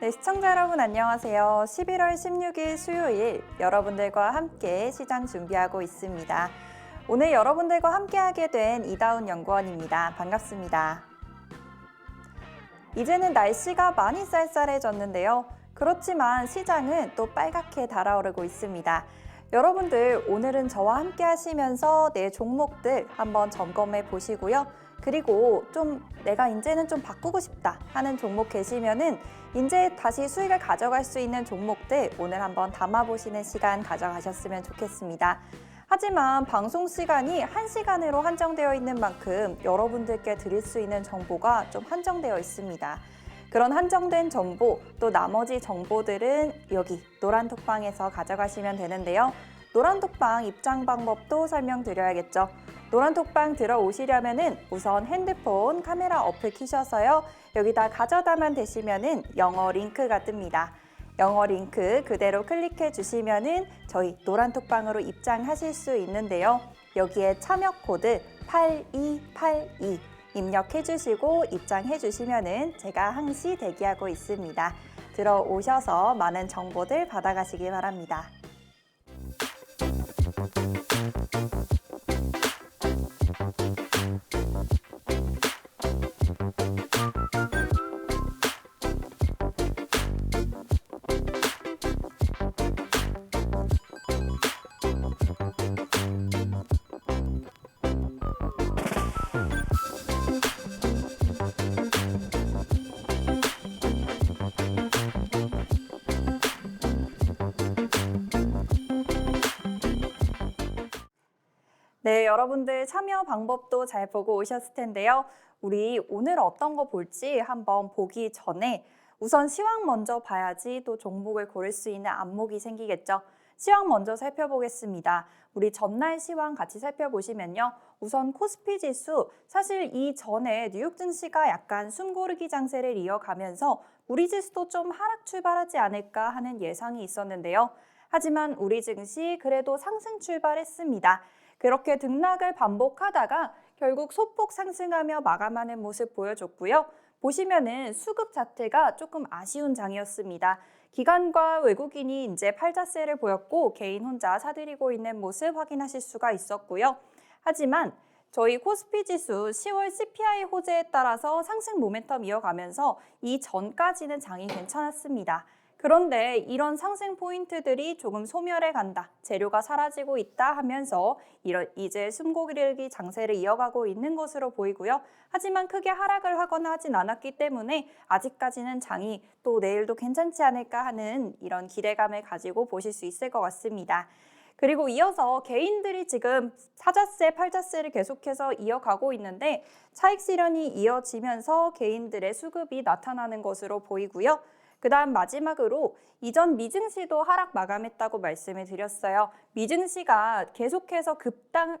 네, 시청자 여러분 안녕하세요. 11월 16일 수요일 여러분들과 함께 시장 준비하고 있습니다. 오늘 여러분들과 함께하게 된 이다운 연구원입니다. 반갑습니다. 이제는 날씨가 많이 쌀쌀해졌는데요. 그렇지만 시장은 또 빨갛게 달아오르고 있습니다. 여러분들 오늘은 저와 함께 하시면서 내 종목들 한번 점검해 보시고요. 그리고 내가 이제는 좀 바꾸고 싶다 하는 종목 계시면은 이제 다시 수익을 가져갈 수 있는 종목들 오늘 한번 담아보시는 시간 가져가셨으면 좋겠습니다. 하지만 방송 시간이 1시간으로 한정되어 있는 만큼 여러분들께 드릴 수 있는 정보가 좀 한정되어 있습니다. 그런 한정된 정보, 또 나머지 정보들은 여기 노란톡방에서 가져가시면 되는데요. 노란톡방 입장 방법도 설명드려야겠죠. 노란톡방 들어오시려면은 우선 핸드폰 카메라 어플 키셔서요. 여기다 가져다만 되시면은 영어 링크가 뜹니다. 영어 링크 그대로 클릭해 주시면은 저희 노란톡방으로 입장하실 수 있는데요. 여기에 참여 코드 8282 입력해 주시고 입장해 주시면은 제가 항시 대기하고 있습니다. 들어오셔서 많은 정보들 받아가시기 바랍니다. 네, 여러분들 참여 방법도 잘 보고 오셨을 텐데요. 우리 오늘 어떤 거 볼지 한번 보기 전에 우선 시황 먼저 봐야지 또 종목을 고를 수 있는 안목이 생기겠죠. 시황 먼저 살펴보겠습니다. 우리 전날 시황 같이 살펴보시면요. 우선 코스피 지수, 사실 이전에 뉴욕 증시가 약간 숨고르기 장세를 이어가면서 우리 지수도 좀 하락 출발하지 않을까 하는 예상이 있었는데요. 하지만 우리 증시 그래도 상승 출발했습니다. 그렇게 등락을 반복하다가 결국 소폭 상승하며 마감하는 모습 보여줬고요. 보시면은 수급 자체가 조금 아쉬운 장이었습니다. 기관과 외국인이 이제 팔자세를 보였고 개인 혼자 사들이고 있는 모습 확인하실 수가 있었고요. 하지만 저희 코스피 지수 10월 CPI 호재에 따라서 상승 모멘텀 이어가면서 이전까지는 장이 괜찮았습니다. 그런데 이런 상승 포인트들이 조금 소멸해 간다, 재료가 사라지고 있다 하면서 이제 숨고르기 장세를 이어가고 있는 것으로 보이고요. 하지만 크게 하락을 하거나 하진 않았기 때문에 아직까지는 장이 또 내일도 괜찮지 않을까 하는 이런 기대감을 가지고 보실 수 있을 것 같습니다. 그리고 이어서 개인들이 지금 사자세, 팔자세를 계속해서 이어가고 있는데 차익 실현이 이어지면서 개인들의 수급이 나타나는 것으로 보이고요. 그 다음 마지막으로 이전 미증시도 하락 마감했다고 말씀을 드렸어요. 미증시가 계속해서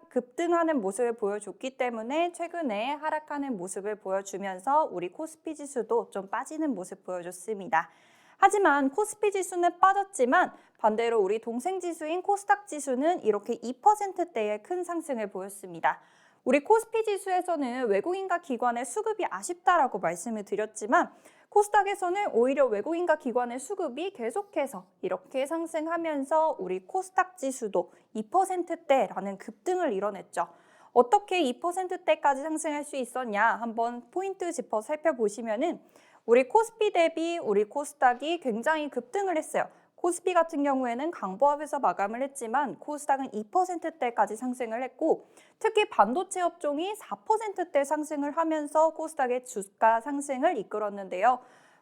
급등하는 모습을 보여줬기 때문에 최근에 하락하는 모습을 보여주면서 우리 코스피 지수도 좀 빠지는 모습 보여줬습니다. 하지만 코스피 지수는 빠졌지만 반대로 우리 동생 지수인 코스닥 지수는 이렇게 2%대의 큰 상승을 보였습니다. 우리 코스피 지수에서는 외국인과 기관의 수급이 아쉽다라고 말씀을 드렸지만 코스닥에서는 오히려 외국인과 기관의 수급이 계속해서 이렇게 상승하면서 우리 코스닥 지수도 2%대라는 급등을 이뤄냈죠. 어떻게 2%대까지 상승할 수 있었냐 한번 포인트 짚어 살펴보시면은 우리 코스피 대비 우리 코스닥이 굉장히 급등을 했어요. 코스피 같은 경우에는 강보합에서 마감을 했지만 코스닥은 2%대까지 상승을 했고 특히 반도체 업종이 4%대 상승을 하면서 코스닥의 주가 상승을 이끌었는데요.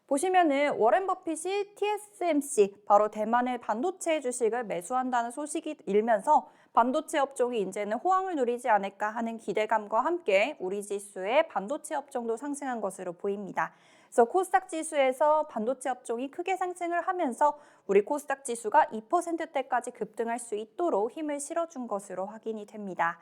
보시면은 워렌 버핏이 TSMC, 바로 대만의 반도체 주식을 매수한다는 소식이 일면서 반도체 업종이 이제는 호황을 누리지 않을까 하는 기대감과 함께 우리 지수의 반도체 업종도 상승한 것으로 보입니다. 그래서 코스닥 지수에서 반도체 업종이 크게 상승을 하면서 우리 코스닥 지수가 2%대까지 급등할 수 있도록 힘을 실어준 것으로 확인이 됩니다.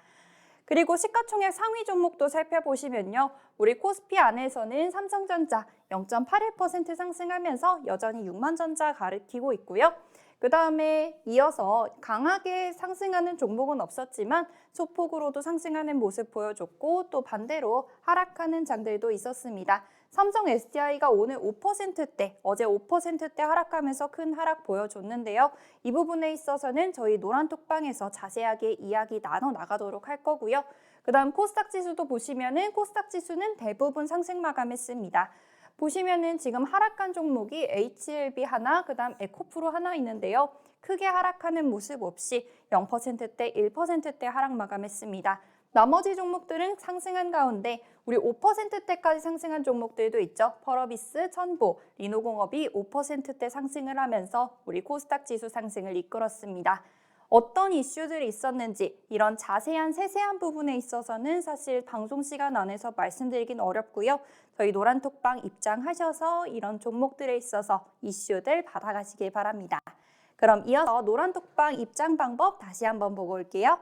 그리고 시가총액 상위 종목도 살펴보시면요. 우리 코스피 안에서는 삼성전자 0.81% 상승하면서 여전히 6만전자 가리키고 있고요. 그 다음에 이어서 강하게 상승하는 종목은 없었지만 소폭으로도 상승하는 모습 보여줬고 또 반대로 하락하는 장들도 있었습니다. 삼성 SDI가 오늘 5%대, 어제 5%대 하락하면서 큰 하락 보여줬는데요. 이 부분에 있어서는 저희 노란톡방에서 자세하게 이야기 나눠 나가도록 할 거고요. 그 다음 코스닥 지수도 보시면은 코스닥 지수는 대부분 상승 마감했습니다. 보시면은 지금 하락한 종목이 HLB 하나, 그 다음 에코프로 하나 있는데요. 크게 하락하는 모습 없이 0%대, 1%대 하락 마감했습니다. 나머지 종목들은 상승한 가운데 우리 5%대까지 상승한 종목들도 있죠. 펄어비스, 천보, 리노공업이 5%대 상승을 하면서 우리 코스닥 지수 상승을 이끌었습니다. 어떤 이슈들이 있었는지 이런 자세한 세세한 부분에 있어서는 사실 방송 시간 안에서 말씀드리긴 어렵고요. 저희 노란톡방 입장하셔서 이런 종목들에 있어서 이슈들 받아가시길 바랍니다. 그럼 이어서 노란톡방 입장 방법 다시 한번 보고 올게요.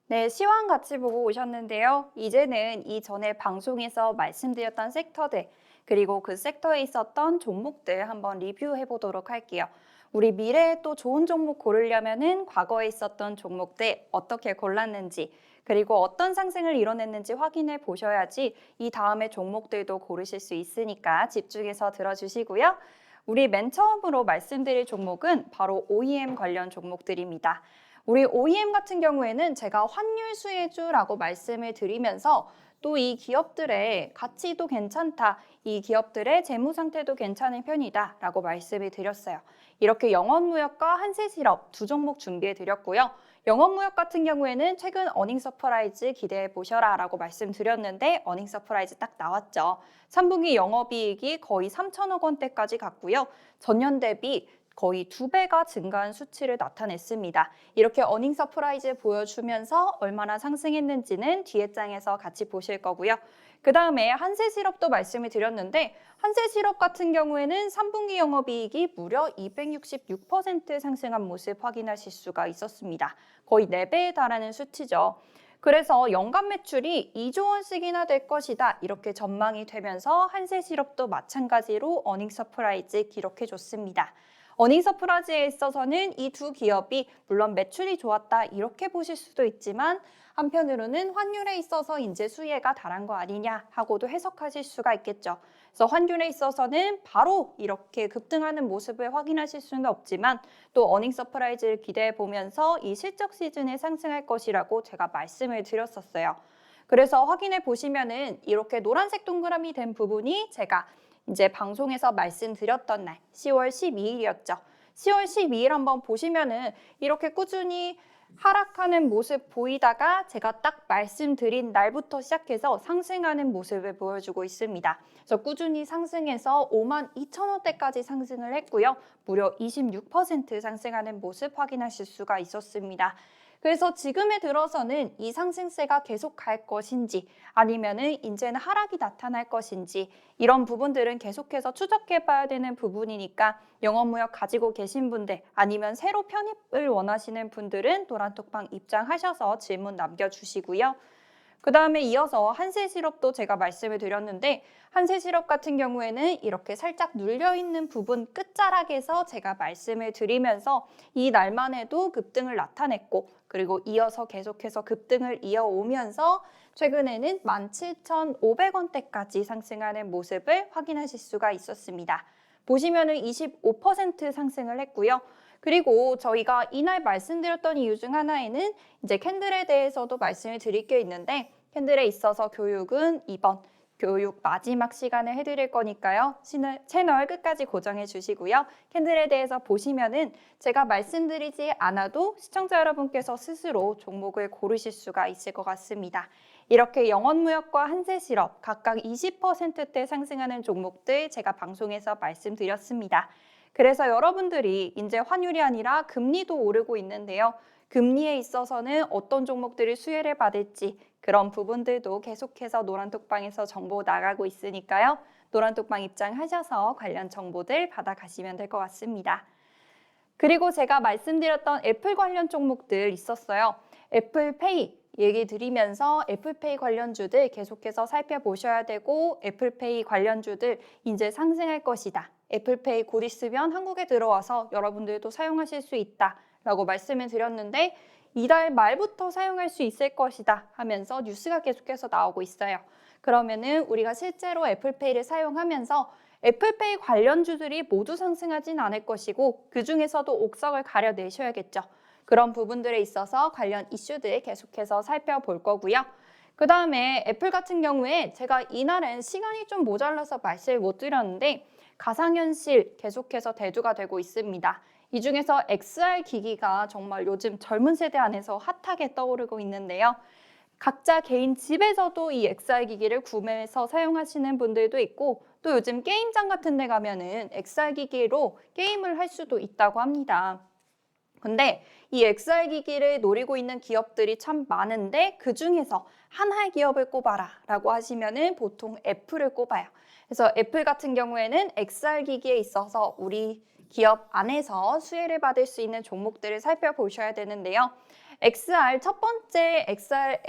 네, 시황 같이 보고 오셨는데요. 이제는 이전에 방송에서 말씀드렸던 섹터들, 그리고 그 섹터에 있었던 종목들 한번 리뷰해 보도록 할게요. 우리 미래에 또 좋은 종목 고르려면은 과거에 있었던 종목들 어떻게 골랐는지, 그리고 어떤 상승을 이뤄냈는지 확인해 보셔야지 이 다음에 종목들도 고르실 수 있으니까 집중해서 들어주시고요. 우리 맨 처음으로 말씀드릴 종목은 바로 OEM 관련 종목들입니다. 우리 OEM 같은 경우에는 제가 환율 수혜주라고 말씀을 드리면서 또 이 기업들의 가치도 괜찮다, 이 기업들의 재무 상태도 괜찮은 편이다 라고 말씀을 드렸어요. 이렇게 영업무역과 한세실업 두 종목 준비해 드렸고요. 영업무역 같은 경우에는 최근 어닝 서프라이즈 기대해 보셔라 라고 말씀드렸는데 어닝 서프라이즈 딱 나왔죠. 3분기 영업이익이 거의 3천억 원대까지 갔고요. 전년 대비 거의 2배가 증가한 수치를 나타냈습니다. 이렇게 어닝 서프라이즈 보여주면서 얼마나 상승했는지는 뒤에 장에서 같이 보실 거고요. 그 다음에 한세실업도 말씀을 드렸는데 한세실업 같은 경우에는 3분기 영업이익이 무려 266% 상승한 모습 확인하실 수가 있었습니다. 거의 4배에 달하는 수치죠. 그래서 연간 매출이 2조 원씩이나 될 것이다. 이렇게 전망이 되면서 한세실업도 마찬가지로 어닝 서프라이즈 기록해줬습니다. 어닝 서프라이즈에 있어서는 이 두 기업이 물론 매출이 좋았다 이렇게 보실 수도 있지만 한편으로는 환율에 있어서 이제 수혜가 달한 거 아니냐 하고도 해석하실 수가 있겠죠. 그래서 환율에 있어서는 바로 이렇게 급등하는 모습을 확인하실 수는 없지만 또 어닝 서프라이즈를 기대해 보면서 이 실적 시즌에 상승할 것이라고 제가 말씀을 드렸었어요. 그래서 확인해 보시면은 이렇게 노란색 동그라미 된 부분이 제가 이제 방송에서 말씀드렸던 날 10월 12일이었죠. 10월 12일 한번 보시면은 이렇게 꾸준히 하락하는 모습 보이다가 제가 딱 말씀드린 날부터 시작해서 상승하는 모습을 보여주고 있습니다. 그래서 꾸준히 상승해서 52,000원대까지 상승을 했고요. 무려 26% 상승하는 모습 확인하실 수가 있었습니다. 그래서 지금에 들어서는 이 상승세가 계속 갈 것인지 아니면은 이제는 하락이 나타날 것인지 이런 부분들은 계속해서 추적해 봐야 되는 부분이니까 영업무역 가지고 계신 분들 아니면 새로 편입을 원하시는 분들은 노란톡방 입장하셔서 질문 남겨주시고요. 그 다음에 이어서 한세실업도 제가 말씀을 드렸는데 한세실업 같은 경우에는 이렇게 살짝 눌려있는 부분 끝자락에서 제가 말씀을 드리면서 이 날만 해도 급등을 나타냈고 그리고 이어서 계속해서 급등을 이어오면서 최근에는 17,500원대까지 상승하는 모습을 확인하실 수가 있었습니다. 보시면은 25% 상승을 했고요. 그리고 저희가 이날 말씀드렸던 이유 중 하나에는 이제 캔들에 대해서도 말씀을 드릴 게 있는데 캔들에 있어서 교육은 이번 교육 마지막 시간에 해드릴 거니까요. 채널 끝까지 고정해 주시고요. 캔들에 대해서 보시면은 제가 말씀드리지 않아도 시청자 여러분께서 스스로 종목을 고르실 수가 있을 것 같습니다. 이렇게 영원무역과 한세실업 각각 20%대 상승하는 종목들 제가 방송에서 말씀드렸습니다. 그래서 여러분들이 이제 환율이 아니라 금리도 오르고 있는데요. 금리에 있어서는 어떤 종목들이 수혜를 받을지 그런 부분들도 계속해서 노란톡방에서 정보 나가고 있으니까요. 노란톡방 입장하셔서 관련 정보들 받아가시면 될 것 같습니다. 그리고 제가 말씀드렸던 애플 관련 종목들 있었어요. 애플페이 얘기 드리면서 애플페이 관련주들 계속해서 살펴보셔야 되고 애플페이 관련주들 이제 상승할 것이다. 애플페이 곧 있으면 한국에 들어와서 여러분들도 사용하실 수 있다 라고 말씀을 드렸는데 이달 말부터 사용할 수 있을 것이다 하면서 뉴스가 계속해서 나오고 있어요. 그러면은 우리가 실제로 애플페이를 사용하면서 애플페이 관련주들이 모두 상승하진 않을 것이고 그 중에서도 옥석을 가려내셔야겠죠. 그런 부분들에 있어서 관련 이슈들 계속해서 살펴볼 거고요. 그 다음에 애플 같은 경우에 제가 이날은 시간이 좀 모자라서 말씀을 못 드렸는데 가상현실 계속해서 대두가 되고 있습니다. 이 중에서 XR 기기가 정말 요즘 젊은 세대 안에서 핫하게 떠오르고 있는데요. 각자 개인 집에서도 이 XR 기기를 구매해서 사용하시는 분들도 있고 또 요즘 게임장 같은 데 가면은 XR 기기로 게임을 할 수도 있다고 합니다. 근데 이 XR 기기를 노리고 있는 기업들이 참 많은데 그 중에서 하나의 기업을 꼽아라 라고 하시면은 보통 애플을 꼽아요. 그래서 애플 같은 경우에는 XR 기기에 있어서 우리 기업 안에서 수혜를 받을 수 있는 종목들을 살펴보셔야 되는데요. XR 첫 번째 XR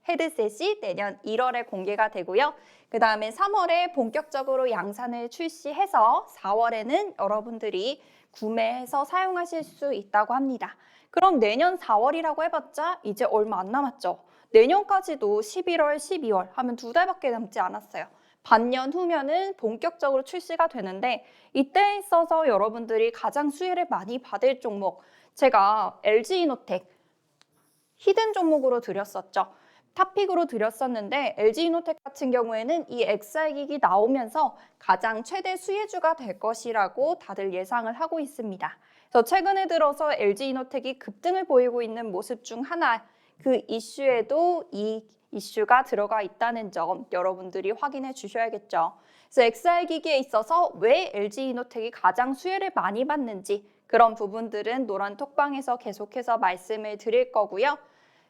헤드셋이 내년 1월에 공개가 되고요. 그 다음에 3월에 본격적으로 양산을 출시해서 4월에는 여러분들이 구매해서 사용하실 수 있다고 합니다. 그럼 내년 4월이라고 해봤자 이제 얼마 안 남았죠. 내년까지도 11월, 12월 하면 2달밖에 남지 않았어요. 반년 후면은 본격적으로 출시가 되는데 이때에 있어서 여러분들이 가장 수혜를 많이 받을 종목 제가 LG이노텍 히든 종목으로 드렸었죠. 탑픽으로 드렸었는데 LG이노텍 같은 경우에는 이 XR 기기 나오면서 가장 최대 수혜주가 될 것이라고 다들 예상을 하고 있습니다. 그래서 최근에 들어서 LG이노텍이 급등을 보이고 있는 모습 중 하나 그 이슈에도 이 이슈가 들어가 있다는 점 여러분들이 확인해 주셔야겠죠. 그래서 XR 기기에 있어서 왜 LG이노텍이 가장 수혜를 많이 받는지 그런 부분들은 노란 톡방에서 계속해서 말씀을 드릴 거고요.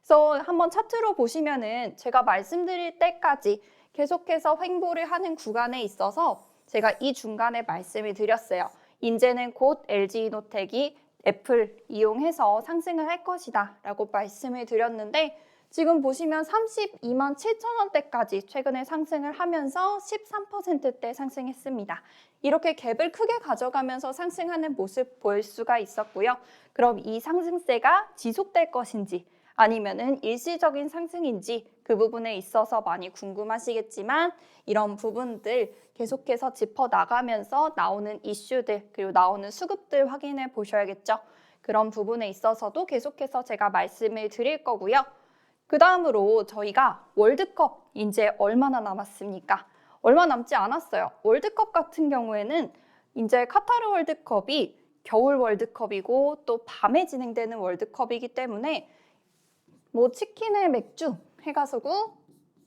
그래서 한번 차트로 보시면은 제가 말씀드릴 때까지 계속해서 횡보를 하는 구간에 있어서 제가 이 중간에 말씀을 드렸어요. 이제는 곧 LG이노텍이 애플 이용해서 상승을 할 것이다 라고 말씀을 드렸는데 지금 보시면 32만 7천 원대까지 최근에 상승을 하면서 13%대 상승했습니다. 이렇게 갭을 크게 가져가면서 상승하는 모습 볼 수가 있었고요. 그럼 이 상승세가 지속될 것인지 아니면은 일시적인 상승인지 그 부분에 있어서 많이 궁금하시겠지만 이런 부분들 계속해서 짚어나가면서 나오는 이슈들 그리고 나오는 수급들 확인해 보셔야겠죠. 그런 부분에 있어서도 계속해서 제가 말씀을 드릴 거고요. 그 다음으로 저희가 월드컵 이제 얼마나 남았습니까? 얼마 남지 않았어요. 월드컵 같은 경우에는 이제 카타르 월드컵이 겨울 월드컵이고 또 밤에 진행되는 월드컵이기 때문에 뭐 치킨에 맥주 해가지고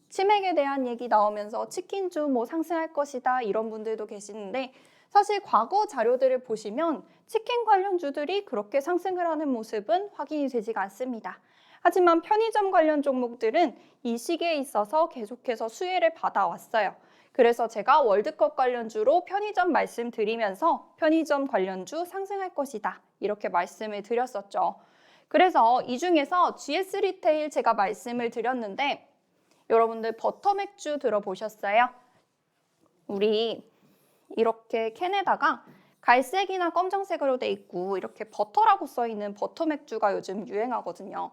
치맥에 대한 얘기 나오면서 치킨주 뭐 상승할 것이다 이런 분들도 계시는데 사실 과거 자료들을 보시면 치킨 관련주들이 그렇게 상승을 하는 모습은 확인이 되지가 않습니다. 하지만 편의점 관련 종목들은 이 시기에 있어서 계속해서 수혜를 받아왔어요. 그래서 제가 월드컵 관련주로 편의점 말씀드리면서 편의점 관련주 상승할 것이다 이렇게 말씀을 드렸었죠. 그래서 이 중에서 GS 리테일 제가 말씀을 드렸는데 여러분들 버터맥주 들어보셨어요? 우리 이렇게 캔에다가 갈색이나 검정색으로 돼 있고 이렇게 버터라고 써 있는 버터맥주가 요즘 유행하거든요.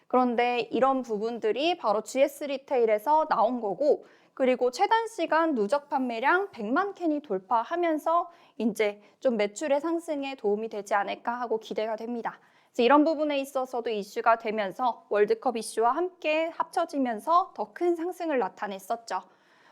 그런데 이런 부분들이 바로 GS 리테일에서 나온 거고 그리고 최단 시간 누적 판매량 100만 캔이 돌파하면서 이제 좀 매출의 상승에 도움이 되지 않을까 하고 기대가 됩니다. 그래서 이런 부분에 있어서도 이슈가 되면서 월드컵 이슈와 함께 합쳐지면서 더 큰 상승을 나타냈었죠.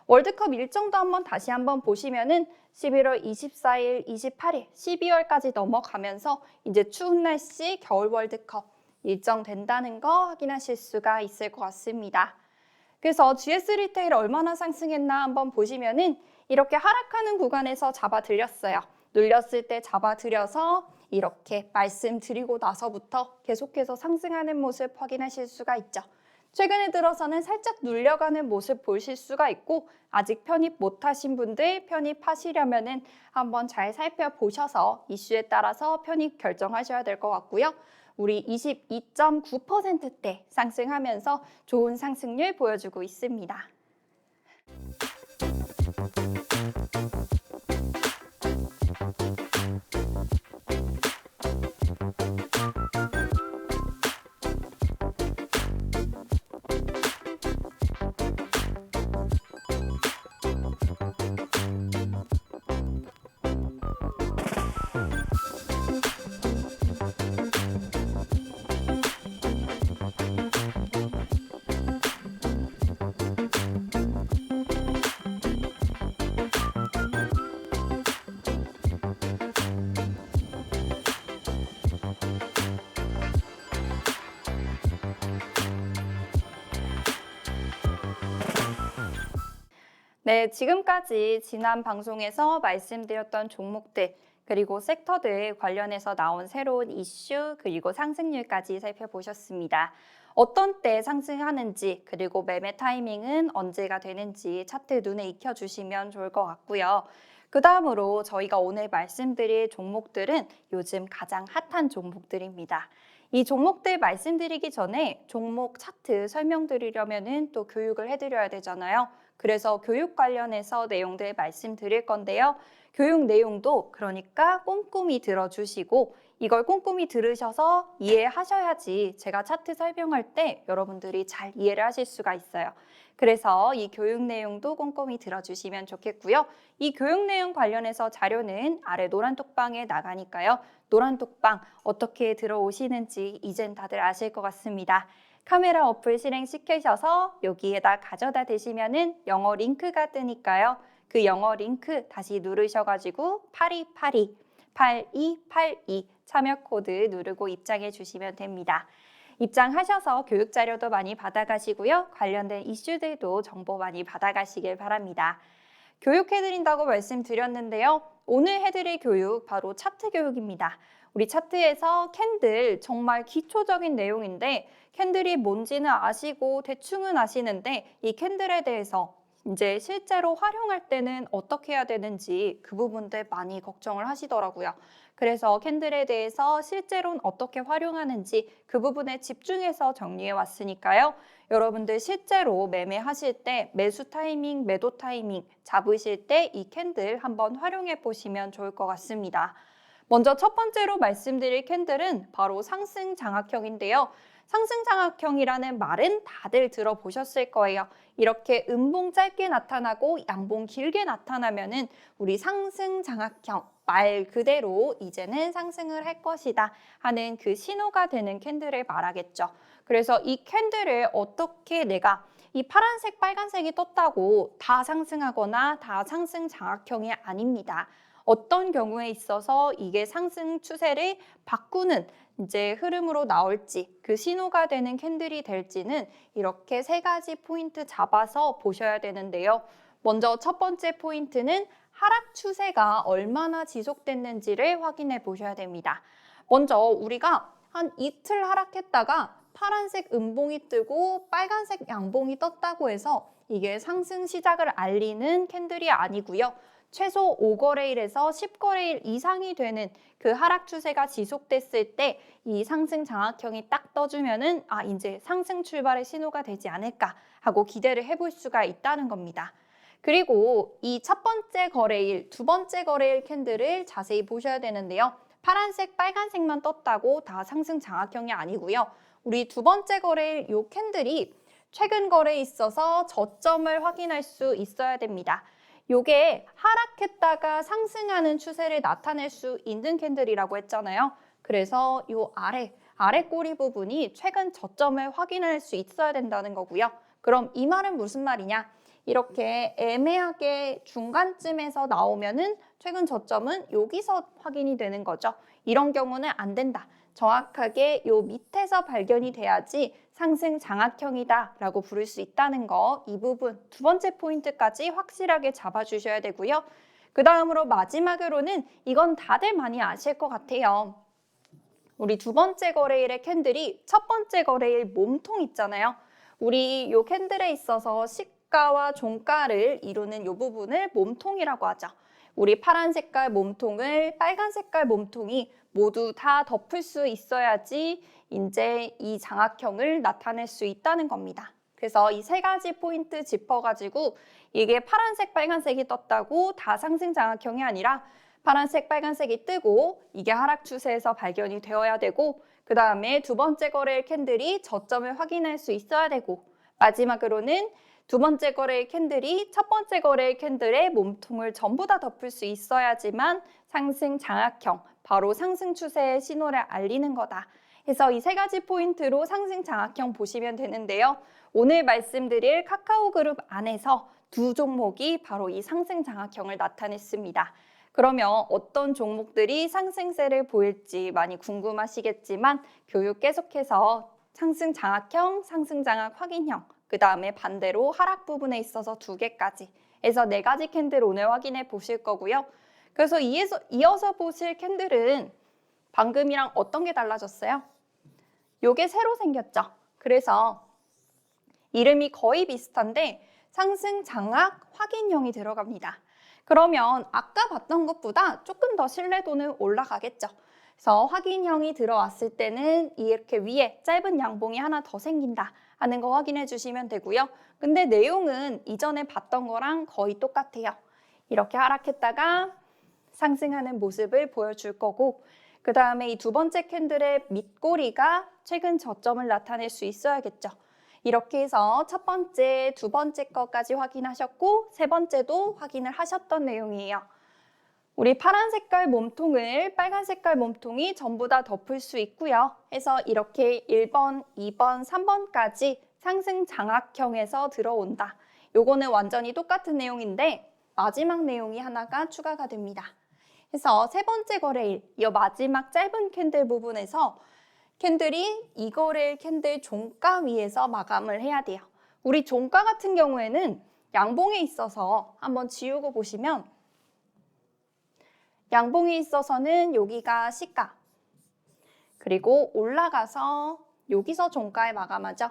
월드컵 일정도 다시 한번 보시면은 11월 24일, 28일, 12월까지 넘어가면서 이제 추운 날씨 겨울 월드컵 일정된다는 거 확인하실 수가 있을 것 같습니다. 그래서 GS 리테일 얼마나 상승했나 한번 보시면은 이렇게 하락하는 구간에서 잡아들였어요. 눌렸을 때 잡아들여서 이렇게 말씀드리고 나서부터 계속해서 상승하는 모습 확인하실 수가 있죠. 최근에 들어서는 살짝 눌려가는 모습 보실 수가 있고 아직 편입 못하신 분들 편입하시려면은 한번 잘 살펴보셔서 이슈에 따라서 편입 결정하셔야 될 것 같고요. 우리 22.9%대 상승하면서 좋은 상승률 보여주고 있습니다. 네, 지금까지 지난 방송에서 말씀드렸던 종목들 그리고 섹터들 관련해서 나온 새로운 이슈 그리고 상승률까지 살펴보셨습니다. 어떤 때 상승하는지 그리고 매매 타이밍은 언제가 되는지 차트 눈에 익혀주시면 좋을 것 같고요. 그 다음으로 저희가 오늘 말씀드릴 종목들은 요즘 가장 핫한 종목들입니다. 이 종목들 말씀드리기 전에 종목 차트 설명드리려면은 또 교육을 해드려야 되잖아요. 그래서 교육 관련해서 내용들 말씀드릴 건데요. 교육 내용도 그러니까 꼼꼼히 들어주시고 이걸 꼼꼼히 들으셔서 이해하셔야지 제가 차트 설명할 때 여러분들이 잘 이해를 하실 수가 있어요. 그래서 이 교육 내용도 꼼꼼히 들어주시면 좋겠고요. 이 교육 내용 관련해서 자료는 아래 노란 톡방에 나가니까요. 노란 톡방 어떻게 들어오시는지 이젠 다들 아실 것 같습니다. 카메라 어플 실행시키셔서 여기에다 가져다 대시면은 영어 링크가 뜨니까요. 그 영어 링크 다시 누르셔가지고 8282 참여 코드 누르고 입장해 주시면 됩니다. 입장하셔서 교육 자료도 많이 받아가시고요. 관련된 이슈들도 정보 많이 받아가시길 바랍니다. 교육해드린다고 말씀드렸는데요. 오늘 해드릴 교육 바로 차트 교육입니다. 우리 차트에서 캔들 정말 기초적인 내용인데 캔들이 뭔지는 아시고 대충은 아시는데 이 캔들에 대해서 이제 실제로 활용할 때는 어떻게 해야 되는지 그 부분들 많이 걱정을 하시더라고요. 그래서 캔들에 대해서 실제로는 어떻게 활용하는지 그 부분에 집중해서 정리해 왔으니까요. 여러분들 실제로 매매하실 때 매수 타이밍, 매도 타이밍 잡으실 때 이 캔들 한번 활용해 보시면 좋을 것 같습니다. 먼저 첫 번째로 말씀드릴 캔들은 바로 상승 장악형인데요. 상승 장악형이라는 말은 다들 들어보셨을 거예요. 이렇게 음봉 짧게 나타나고 양봉 길게 나타나면은 우리 상승 장악형 말 그대로 이제는 상승을 할 것이다 하는 그 신호가 되는 캔들을 말하겠죠. 그래서 이 캔들을 어떻게 내가 이 파란색, 빨간색이 떴다고 다 상승하거나 다 상승 장악형이 아닙니다. 어떤 경우에 있어서 이게 상승 추세를 바꾸는 이제 흐름으로 나올지 그 신호가 되는 캔들이 될지는 이렇게 세 가지 포인트 잡아서 보셔야 되는데요. 먼저 첫 번째 포인트는 하락 추세가 얼마나 지속됐는지를 확인해 보셔야 됩니다. 먼저 우리가 한 이틀 하락했다가 파란색 음봉이 뜨고 빨간색 양봉이 떴다고 해서 이게 상승 시작을 알리는 캔들이 아니고요. 최소 5거래일에서 10거래일 이상이 되는 그 하락 추세가 지속됐을 때 이 상승 장악형이 딱 떠주면은 이제 상승 출발의 신호가 되지 않을까 하고 기대를 해볼 수가 있다는 겁니다. 그리고 이 첫 번째 거래일, 두 번째 거래일 캔들을 자세히 보셔야 되는데요. 파란색, 빨간색만 떴다고 다 상승 장악형이 아니고요. 우리 두 번째 거래일 요 캔들이 최근 거래에 있어서 저점을 확인할 수 있어야 됩니다. 요게 하락했다가 상승하는 추세를 나타낼 수 있는 캔들이라고 했잖아요. 그래서 요 아래 꼬리 부분이 최근 저점을 확인할 수 있어야 된다는 거고요. 그럼 이 말은 무슨 말이냐? 이렇게 애매하게 중간쯤에서 나오면은 최근 저점은 여기서 확인이 되는 거죠. 이런 경우는 안 된다. 정확하게 요 밑에서 발견이 돼야지 상승 장악형이다라고 부를 수 있다는 거, 이 부분 두 번째 포인트까지 확실하게 잡아주셔야 되고요. 그 다음으로 마지막으로는 이건 다들 많이 아실 것 같아요. 우리 두 번째 거래일의 캔들이 첫 번째 거래일 몸통 있잖아요. 우리 요 캔들에 있어서 시가와 종가를 이루는 요 부분을 몸통이라고 하죠. 우리 파란 색깔 몸통을 빨간 색깔 몸통이 모두 다 덮을 수 있어야지 이제 이 장악형을 나타낼 수 있다는 겁니다. 그래서 이 세 가지 포인트 짚어가지고 이게 파란색, 빨간색이 떴다고 다 상승 장악형이 아니라 파란색, 빨간색이 뜨고 이게 하락 추세에서 발견이 되어야 되고 그 다음에 두 번째 거래일 캔들이 저점을 확인할 수 있어야 되고 마지막으로는 두 번째 거래일 캔들이 첫 번째 거래일 캔들의 몸통을 전부 다 덮을 수 있어야지만 상승 장악형, 바로 상승 추세의 신호를 알리는 거다. 그래서 이 세 가지 포인트로 상승 장악형 보시면 되는데요. 오늘 말씀드릴 카카오 그룹 안에서 두 종목이 바로 이 상승 장악형을 나타냈습니다. 그러면 어떤 종목들이 상승세를 보일지 많이 궁금하시겠지만 교육 계속해서 상승 장악형, 상승 장악 확인형, 그 다음에 반대로 하락 부분에 있어서 두 개까지 해서 네 가지 캔들 오늘 확인해 보실 거고요. 그래서 이어서 보실 캔들은 방금이랑 어떤 게 달라졌어요? 요게 새로 생겼죠. 그래서 이름이 거의 비슷한데 상승 장악 확인형이 들어갑니다. 그러면 아까 봤던 것보다 조금 더 신뢰도는 올라가겠죠. 그래서 확인형이 들어왔을 때는 이렇게 위에 짧은 양봉이 하나 더 생긴다 하는 거 확인해 주시면 되고요. 근데 내용은 이전에 봤던 거랑 거의 똑같아요. 이렇게 하락했다가 상승하는 모습을 보여줄 거고 그 다음에 이 두 번째 캔들의 밑꼬리가 최근 저점을 나타낼 수 있어야겠죠. 이렇게 해서 첫 번째, 두 번째 거까지 확인하셨고 세 번째도 확인을 하셨던 내용이에요. 우리 파란 색깔 몸통을 빨간 색깔 몸통이 전부 다 덮을 수 있고요. 해서 이렇게 1번, 2번, 3번까지 상승 장악형에서 들어온다. 요거는 완전히 똑같은 내용인데 마지막 내용이 하나가 추가가 됩니다. 그래서 세 번째 거래일, 이 마지막 짧은 캔들 부분에서 캔들이 이 거래일 캔들 종가 위에서 마감을 해야 돼요. 우리 종가 같은 경우에는 양봉에 있어서 한번 지우고 보시면 양봉에 있어서는 여기가 시가 그리고 올라가서 여기서 종가에 마감하죠.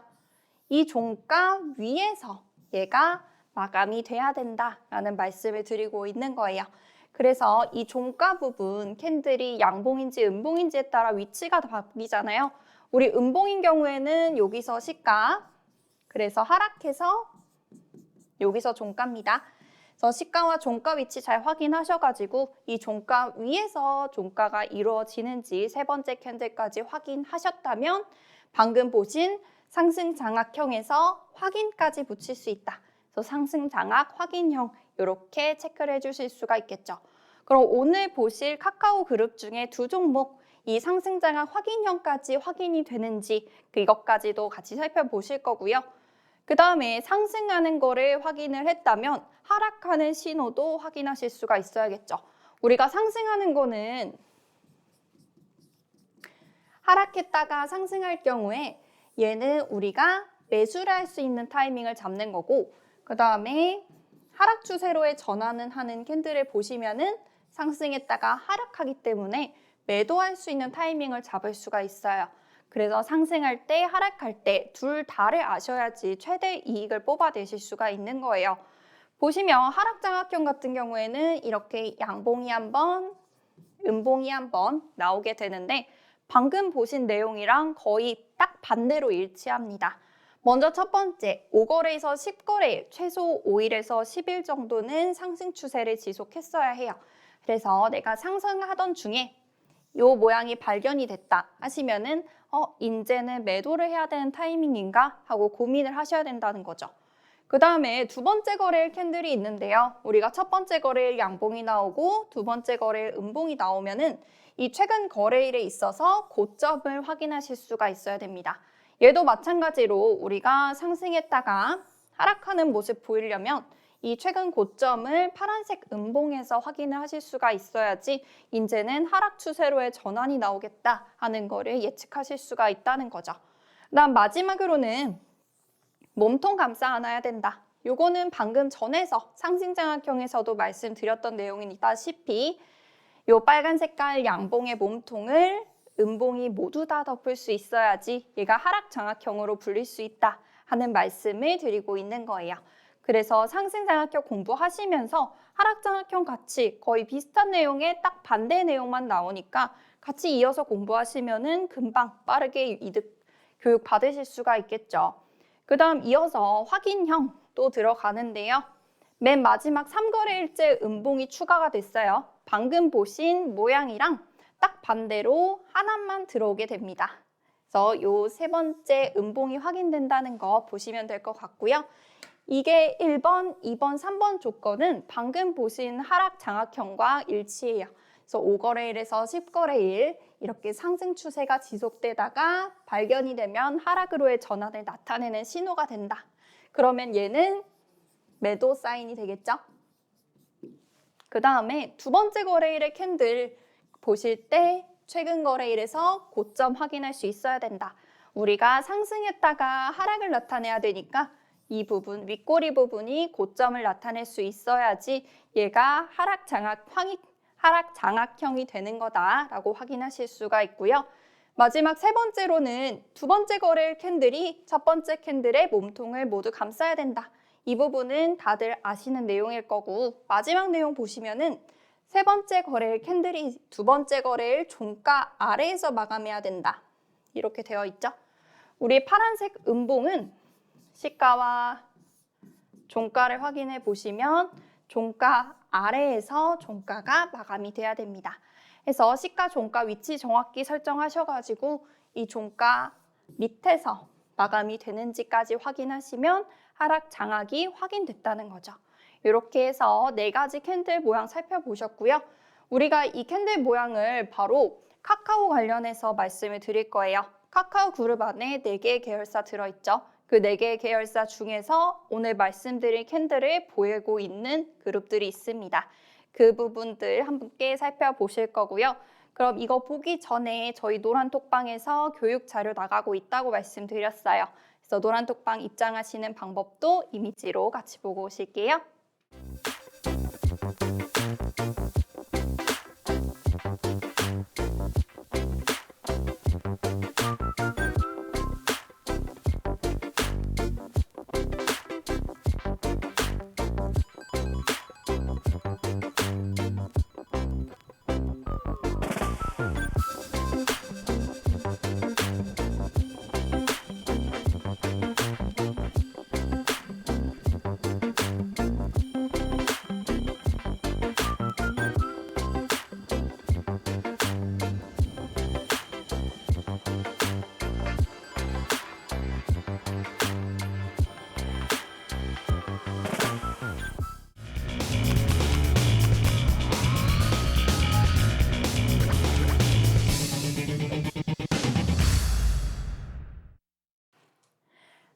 이 종가 위에서 얘가 마감이 돼야 된다라는 말씀을 드리고 있는 거예요. 그래서 이 종가 부분 캔들이 양봉인지 음봉인지에 따라 위치가 바뀌잖아요. 우리 음봉인 경우에는 여기서 시가, 그래서 하락해서 여기서 종가입니다. 그래서 시가와 종가 위치 잘 확인하셔가지고 이 종가 위에서 종가가 이루어지는지 세 번째 캔들까지 확인하셨다면 방금 보신 상승 장악형에서 확인까지 붙일 수 있다. 그래서 상승 장악 확인형 이렇게 체크를 해주실 수가 있겠죠. 그럼 오늘 보실 카카오 그룹 중에 두 종목 이 상승 장악 확인형까지 확인이 되는지 이것까지도 같이 살펴보실 거고요. 그 다음에 상승하는 거를 확인을 했다면 하락하는 신호도 확인하실 수가 있어야겠죠. 우리가 상승하는 거는 하락했다가 상승할 경우에 얘는 우리가 매수를 할 수 있는 타이밍을 잡는 거고 그 다음에 하락 추세로의 전환을 하는 캔들을 보시면은 상승했다가 하락하기 때문에 매도할 수 있는 타이밍을 잡을 수가 있어요. 그래서 상승할 때, 하락할 때 둘 다를 아셔야지 최대 이익을 뽑아내실 수가 있는 거예요. 보시면 하락 장악형 같은 경우에는 이렇게 양봉이 한번, 음봉이 한번 나오게 되는데 방금 보신 내용이랑 거의 딱 반대로 일치합니다. 먼저 첫 번째, 5거래에서 10거래, 최소 5일에서 10일 정도는 상승 추세를 지속했어야 해요. 그래서 내가 상승하던 중에 요 모양이 발견이 됐다 하시면은 이제는 매도를 해야 되는 타이밍인가 하고 고민을 하셔야 된다는 거죠. 그 다음에 두 번째 거래일 캔들이 있는데요. 우리가 첫 번째 거래일 양봉이 나오고 두 번째 거래일 음봉이 나오면은 이 최근 거래일에 있어서 고점을 확인하실 수가 있어야 됩니다. 얘도 마찬가지로 우리가 상승했다가 하락하는 모습 보이려면 이 최근 고점을 파란색 음봉에서 확인을 하실 수가 있어야지 이제는 하락 추세로의 전환이 나오겠다 하는 거를 예측하실 수가 있다는 거죠. 그다음 마지막으로는 몸통 감싸 안아야 된다. 요거는 방금 전에서 상승장학형에서도 말씀드렸던 내용이다시피 요 빨간 색깔 양봉의 몸통을 음봉이 모두 다 덮을 수 있어야지 얘가 하락장학형으로 불릴 수 있다 하는 말씀을 드리고 있는 거예요. 그래서 상승장학형 공부하시면서 하락장학형 같이 거의 비슷한 내용에 딱 반대 내용만 나오니까 같이 이어서 공부하시면은 금방 빠르게 이득 교육 받으실 수가 있겠죠. 그 다음 이어서 확인형 또 들어가는데요. 맨 마지막 삼거래일제 음봉이 추가가 됐어요. 방금 보신 모양이랑 딱 반대로 하나만 들어오게 됩니다. 그래서 요 세 번째 음봉이 확인된다는 거 보시면 될 것 같고요. 이게 1번, 2번, 3번 조건은 방금 보신 하락장학형과 일치해요. 그래서 5거래일에서 10거래일 이렇게 상승 추세가 지속되다가 발견이 되면 하락으로의 전환을 나타내는 신호가 된다. 그러면 얘는 매도 사인이 되겠죠? 그 다음에 두 번째 거래일의 캔들 보실 때 최근 거래일에서 고점 확인할 수 있어야 된다. 우리가 상승했다가 하락을 나타내야 되니까 이 부분, 윗꼬리 부분이 고점을 나타낼 수 있어야지 얘가 하락장학형이 되는 거다라고 확인하실 수가 있고요. 마지막 세 번째로는 두 번째 거래일 캔들이 첫 번째 캔들의 몸통을 모두 감싸야 된다. 이 부분은 다들 아시는 내용일 거고 마지막 내용 보시면은 세 번째 거래일 캔들이 두 번째 거래일 종가 아래에서 마감해야 된다. 이렇게 되어 있죠. 우리 파란색 음봉은 시가와 종가를 확인해 보시면 종가 아래에서 종가가 마감이 돼야 됩니다. 그래서 시가 종가 위치 정확히 설정하셔가지고 이 종가 밑에서 마감이 되는지까지 확인하시면 하락 장악이 확인됐다는 거죠. 이렇게 해서 네 가지 캔들 모양 살펴보셨고요. 우리가 이 캔들 모양을 바로 카카오 관련해서 말씀을 드릴 거예요. 카카오 그룹 안에 4개의 계열사 들어있죠. 그 4개의 계열사 중에서 오늘 말씀드린 캔들을 보이고 있는 그룹들이 있습니다. 그 부분들 함께 살펴보실 거고요. 그럼 이거 보기 전에 저희 노란톡방에서 교육 자료 나가고 있다고 말씀드렸어요. 그래서 노란톡방 입장하시는 방법도 이미지로 같이 보고 오실게요.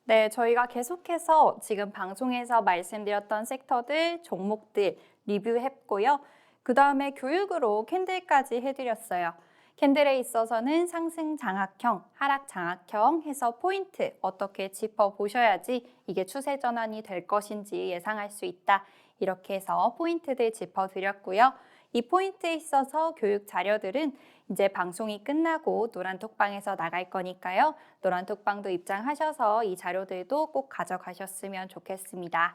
네, 저희가 계속해서 지금 방송에서 말씀드렸던 섹터들, 종목들 리뷰했고요. 그 다음에 교육으로 캔들까지 해드렸어요. 캔들에 있어서는 상승 장악형, 하락 장악형 해서 포인트 어떻게 짚어보셔야지 이게 추세 전환이 될 것인지 예상할 수 있다. 이렇게 해서 포인트들 짚어드렸고요. 이 포인트에 있어서 교육 자료들은 이제 방송이 끝나고 노란톡방에서 나갈 거니까요. 노란톡방도 입장하셔서 이 자료들도 꼭 가져가셨으면 좋겠습니다.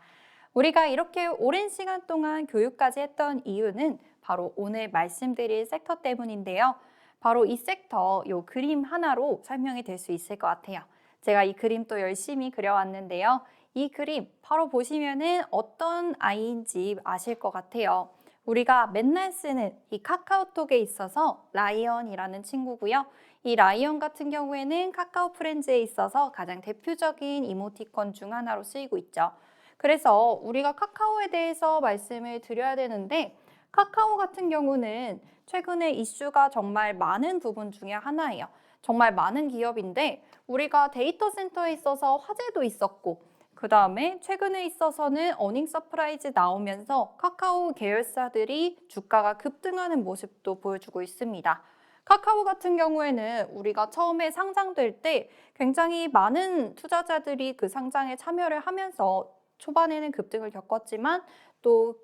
우리가 이렇게 오랜 시간 동안 교육까지 했던 이유는 바로 오늘 말씀드릴 섹터 때문인데요. 바로 이 섹터, 요 그림 하나로 설명이 될 수 있을 것 같아요. 제가 이 그림 또 열심히 그려왔는데요. 이 그림 바로 보시면은 어떤 아이인지 아실 것 같아요. 우리가 맨날 쓰는 이 카카오톡에 있어서 라이언이라는 친구고요. 이 라이언 같은 경우에는 카카오 프렌즈에 있어서 가장 대표적인 이모티콘 중 하나로 쓰이고 있죠. 그래서 우리가 카카오에 대해서 말씀을 드려야 되는데 카카오 같은 경우는 최근에 이슈가 정말 많은 부분 중에 하나예요. 정말 많은 기업인데 우리가 데이터 센터에 있어서 화재도 있었고 그 다음에 최근에 있어서는 어닝 서프라이즈 나오면서 카카오 계열사들이 주가가 급등하는 모습도 보여주고 있습니다. 카카오 같은 경우에는 우리가 처음에 상장될 때 굉장히 많은 투자자들이 그 상장에 참여를 하면서 초반에는 급등을 겪었지만 또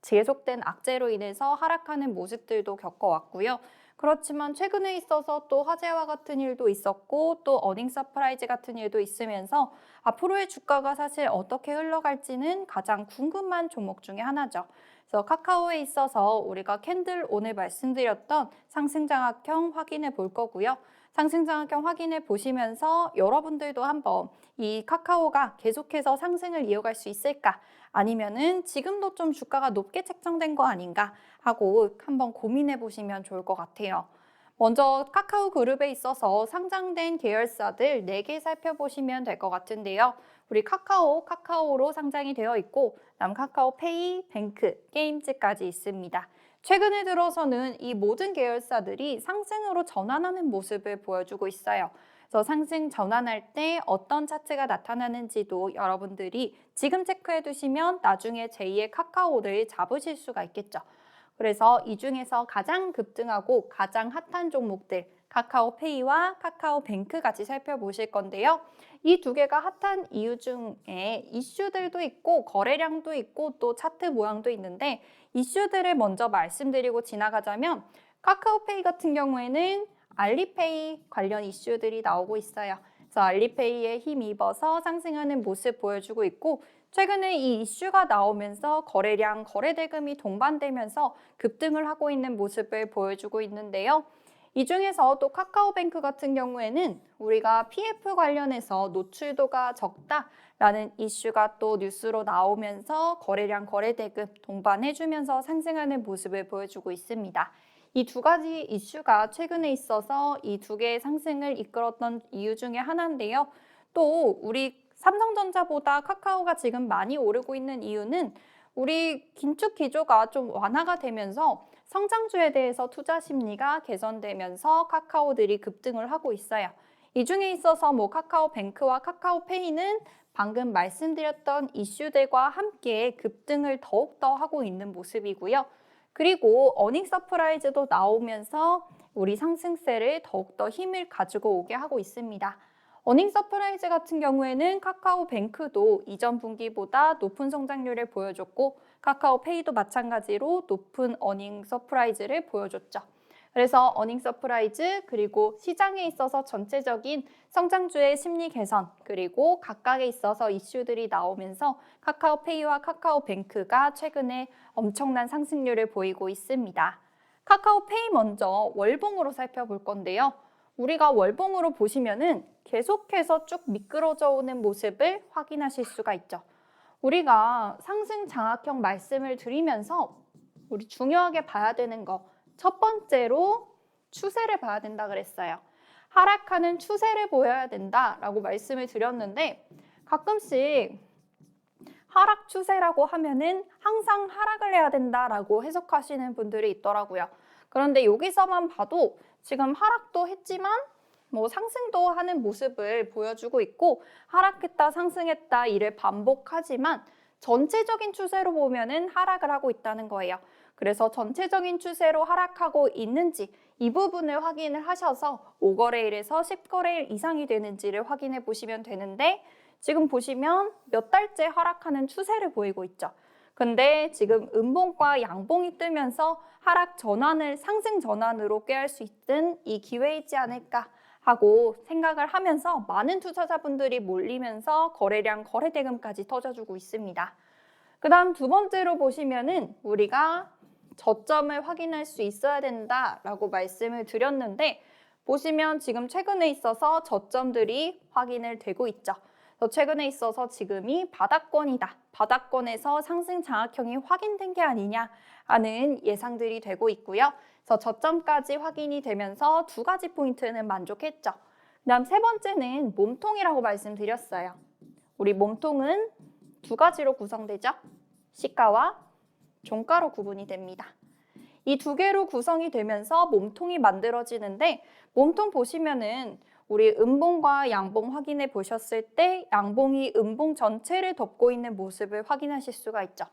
계속된 악재로 인해서 하락하는 모습들도 겪어왔고요. 그렇지만 최근에 있어서 또 화재와 같은 일도 있었고 또 어닝 서프라이즈 같은 일도 있으면서 앞으로의 주가가 사실 어떻게 흘러갈지는 가장 궁금한 종목 중에 하나죠. 그래서 카카오에 있어서 우리가 캔들 오늘 말씀드렸던 상승장악형 확인해 볼 거고요. 상승장악형 확인해 보시면서 여러분들도 한번 이 카카오가 계속해서 상승을 이어갈 수 있을까? 아니면은 지금도 좀 주가가 높게 책정된 거 아닌가 하고 한번 고민해 보시면 좋을 것 같아요. 먼저 카카오 그룹에 있어서 상장된 계열사들 4개 살펴보시면 될 것 같은데요. 우리 카카오로 상장이 되어 있고 카카오페이, 뱅크, 게임즈까지 있습니다. 최근에 들어서는 이 모든 계열사들이 상승으로 전환하는 모습을 보여주고 있어요. 그래서 상승 전환할 때 어떤 차트가 나타나는지도 여러분들이 지금 체크해 두시면 나중에 제2의 카카오를 잡으실 수가 있겠죠. 그래서 이 중에서 가장 급등하고 가장 핫한 종목들 카카오페이와 카카오뱅크 같이 살펴보실 건데요. 이 두 개가 핫한 이유 중에 이슈들도 있고 거래량도 있고 또 차트 모양도 있는데 이슈들을 먼저 말씀드리고 지나가자면 카카오페이 같은 경우에는 알리페이 관련 이슈들이 나오고 있어요. 그래서 알리페이에 힘입어서 상승하는 모습 보여주고 있고 최근에 이 이슈가 나오면서 거래량, 거래대금이 동반되면서 급등을 하고 있는 모습을 보여주고 있는데요. 이 중에서 또 카카오뱅크 같은 경우에는 우리가 PF 관련해서 노출도가 적다라는 이슈가 또 뉴스로 나오면서 거래량, 거래대금 동반해주면서 상승하는 모습을 보여주고 있습니다. 이 두 가지 이슈가 최근에 있어서 이 두 개의 상승을 이끌었던 이유 중에 하나인데요. 또 우리 삼성전자보다 카카오가 지금 많이 오르고 있는 이유는 우리 긴축 기조가 좀 완화가 되면서 성장주에 대해서 투자 심리가 개선되면서 카카오들이 급등을 하고 있어요. 이 중에 있어서 카카오뱅크와 카카오페이는 방금 말씀드렸던 이슈들과 함께 급등을 더욱더 하고 있는 모습이고요. 그리고 어닝 서프라이즈도 나오면서 우리 상승세를 더욱더 힘을 가지고 오게 하고 있습니다. 어닝 서프라이즈 같은 경우에는 카카오뱅크도 이전 분기보다 높은 성장률을 보여줬고 카카오페이도 마찬가지로 높은 어닝 서프라이즈를 보여줬죠. 그래서 어닝 서프라이즈 그리고 시장에 있어서 전체적인 성장주의 심리 개선 그리고 각각에 있어서 이슈들이 나오면서 카카오페이와 카카오뱅크가 최근에 엄청난 상승률을 보이고 있습니다. 카카오페이 먼저 월봉으로 살펴볼 건데요. 우리가 월봉으로 보시면은 계속해서 쭉 미끄러져 오는 모습을 확인하실 수가 있죠. 우리가 상승 장악형 말씀을 드리면서 우리 중요하게 봐야 되는 거 첫 번째로 추세를 봐야 된다 그랬어요. 하락하는 추세를 보여야 된다라고 말씀을 드렸는데 가끔씩 하락 추세라고 하면은 항상 하락을 해야 된다라고 해석하시는 분들이 있더라고요. 그런데 여기서만 봐도 지금 하락도 했지만 상승도 하는 모습을 보여주고 있고 하락했다 상승했다 이를 반복하지만 전체적인 추세로 보면은 하락을 하고 있다는 거예요. 그래서 전체적인 추세로 하락하고 있는지 이 부분을 확인을 하셔서 5거래일에서 10거래일 이상이 되는지를 확인해 보시면 되는데 지금 보시면 몇 달째 하락하는 추세를 보이고 있죠. 근데 지금 음봉과 양봉이 뜨면서 하락 전환을 상승 전환으로 꾀할 수 있는 이 기회이지 않을까 하고 생각을 하면서 많은 투자자분들이 몰리면서 거래량, 거래대금까지 터져주고 있습니다. 그 다음 두 번째로 보시면은 우리가 저점을 확인할 수 있어야 된다라고 말씀을 드렸는데 보시면 지금 최근에 있어서 저점들이 확인을 되고 있죠. 최근에 있어서 지금이 바닥권이다. 바닥권에서 상승 장악형이 확인된 게 아니냐 하는 예상들이 되고 있고요. 그래서 저점까지 확인이 되면서 두 가지 포인트는 만족했죠. 그다음 세 번째는 몸통이라고 말씀드렸어요. 우리 몸통은 두 가지로 구성되죠. 시가와 종가로 구분이 됩니다. 이 두 개로 구성이 되면서 몸통이 만들어지는데 몸통 보시면은 우리 음봉과 양봉 확인해 보셨을 때 양봉이 음봉 전체를 덮고 있는 모습을 확인하실 수가 있죠.